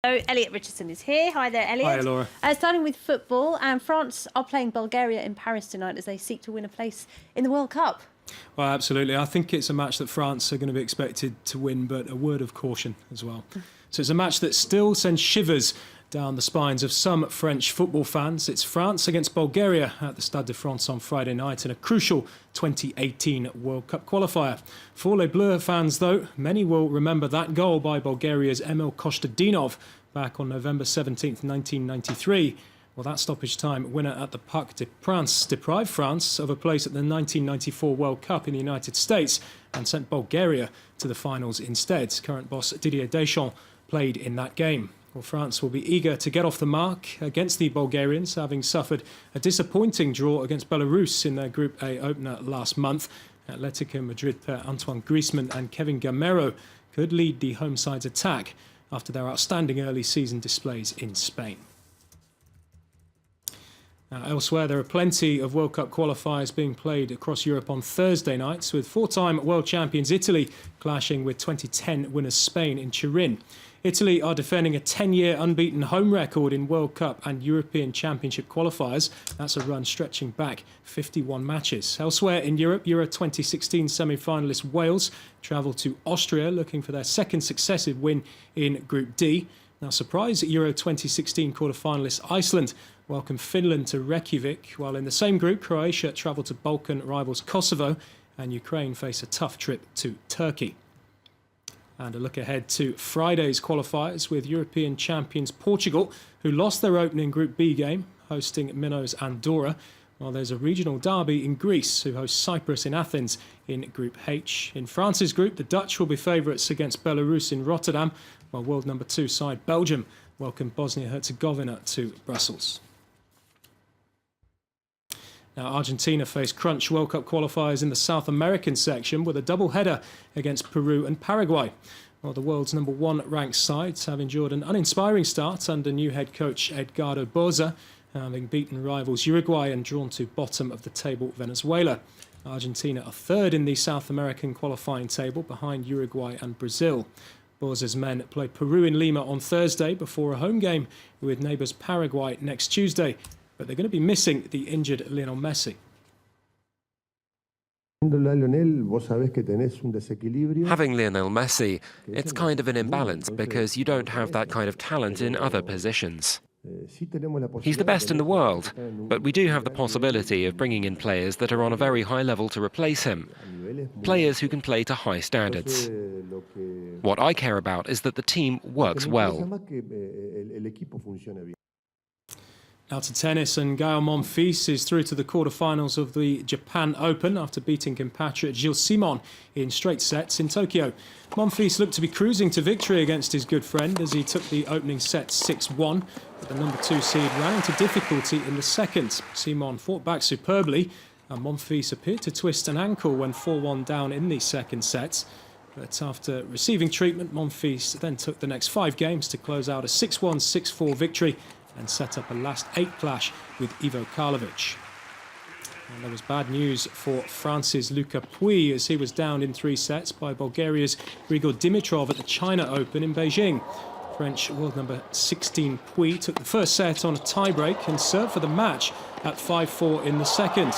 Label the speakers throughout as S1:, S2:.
S1: So Elliot Richardson is here. Hi there, Elliot.
S2: Hi, Laura.
S1: Starting with football, and France are playing Bulgaria in Paris tonight as they seek to win a place in the World Cup.
S2: Well, absolutely. I think it's a match that France are going to be expected to win, but a word of caution as well. So it's a match that still sends shivers down the spines of some French football fans. It's France against Bulgaria at the Stade de France on Friday night in a crucial 2018 World Cup qualifier. For Les Bleus fans, though, many will remember that goal by Bulgaria's Emil Kostadinov back on November 17th, 1993. Well, that stoppage time winner at the Parc des Princes deprived France of a place at the 1994 World Cup in the United States and sent Bulgaria to the finals instead. Current boss Didier Deschamps played in that game. Well, France will be eager to get off the mark against the Bulgarians, having suffered a disappointing draw against Belarus in their Group A opener last month. Atletico Madrid pair Antoine Griezmann and Kevin Gamero could lead the home side's attack after their outstanding early season displays in Spain. Elsewhere, there are plenty of World Cup qualifiers being played across Europe on Thursday nights, with four-time world champions Italy clashing with 2010 winners Spain in Turin. Italy are defending a 10-year unbeaten home record in World Cup and European Championship qualifiers. That's a run stretching back 51 matches. Elsewhere in Europe, Euro 2016 semi-finalist Wales travel to Austria looking for their second successive win in Group D. Now, surprise Euro 2016 quarter-finalist Iceland welcome Finland to Reykjavik, while in the same group, Croatia travel to Balkan rivals Kosovo and Ukraine face a tough trip to Turkey. And a look ahead to Friday's qualifiers with European champions Portugal, who lost their opening Group B game, hosting Minnows Andorra, while there's a regional derby in Greece, who hosts Cyprus in Athens in Group H. In France's group, the Dutch will be favourites against Belarus in Rotterdam, while world number 2 side Belgium welcome Bosnia-Herzegovina to Brussels. Now, Argentina face crunch World Cup qualifiers in the South American section with a double-header against Peru and Paraguay. While the world's number 1 ranked sides have endured an uninspiring start under new head coach Edgardo Bauza, having beaten rivals Uruguay and drawn to bottom of the table Venezuela. Argentina are third in the South American qualifying table behind Uruguay and Brazil. Bauza's men play Peru in Lima on Thursday before a home game with neighbours Paraguay next Tuesday. But they're going to be missing the injured Lionel Messi.
S3: Having Lionel Messi, it's kind of an imbalance because you don't have that kind of talent in other positions. He's the best in the world, but we do have the possibility of bringing in players that are on a very high level to replace him, players who can play to high standards. What I care about is that the team works well.
S2: Now to tennis, and Gaël Monfils is through to the quarterfinals of the Japan Open after beating compatriot Gilles Simon in straight sets in Tokyo. Monfils looked to be cruising to victory against his good friend as he took the opening set 6-1, but the number 2 seed ran into difficulty in the second. Simon fought back superbly, and Monfils appeared to twist an ankle when 4-1 down in the second set. But after receiving treatment, Monfils then took the next 5 games to close out a 6-1, 6-4 victory and set up a last 8 clash with Ivo Karlovic. And there was bad news for France's Lucas Pouille as he was downed in 3 sets by Bulgaria's Grigor Dimitrov at the China Open in Beijing. French world number 16 Pouille took the first set on a tiebreak and served for the match at 5-4 in the second.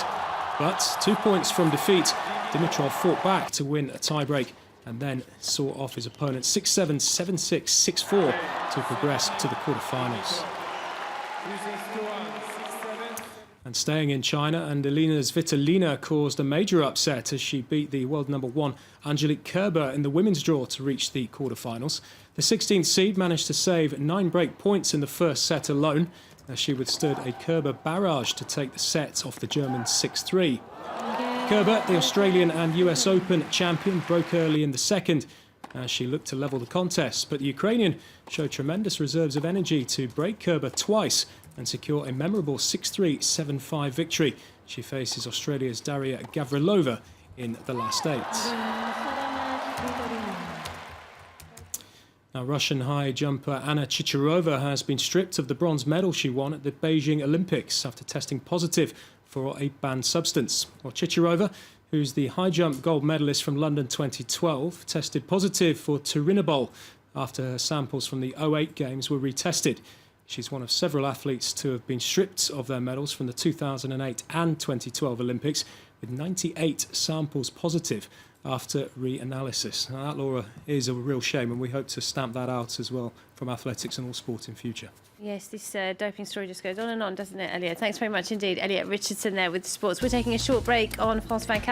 S2: But 2 points from defeat, Dimitrov fought back to win a tiebreak and then saw off his opponent 6-7, 7-6, 6-4 to progress to the quarterfinals. And staying in China, and Elina Svitolina caused a major upset as she beat the world number 1 Angelique Kerber in the women's draw to reach the quarterfinals. The 16th seed managed to save 9 break points in the first set alone as she withstood a Kerber barrage to take the set off the German 6-3. Kerber, the Australian and US Open champion, broke early in the second as she looked to level the contest, but the Ukrainian showed tremendous reserves of energy to break Kerber twice and secure a memorable 6-3, 7-5 victory. She faces Australia's Daria Gavrilova in the last 8. Now, Russian high jumper Anna Chichirova has been stripped of the bronze medal she won at the Beijing Olympics after testing positive for a banned substance. Well, Chichirova, who's the high jump gold medalist from London 2012, tested positive for turinabol after her samples from the 08 Games were retested. She's one of several athletes to have been stripped of their medals from the 2008 and 2012 Olympics, with 98 samples positive after reanalysis. Now, that, Laura, is a real shame, and we hope to stamp that out as well from athletics and all sport in future.
S1: Yes, this doping story just goes on and on, doesn't it, Elliot? Thanks very much indeed. Elliot Richardson there with sports. We're taking a short break on Fast Fan Academy.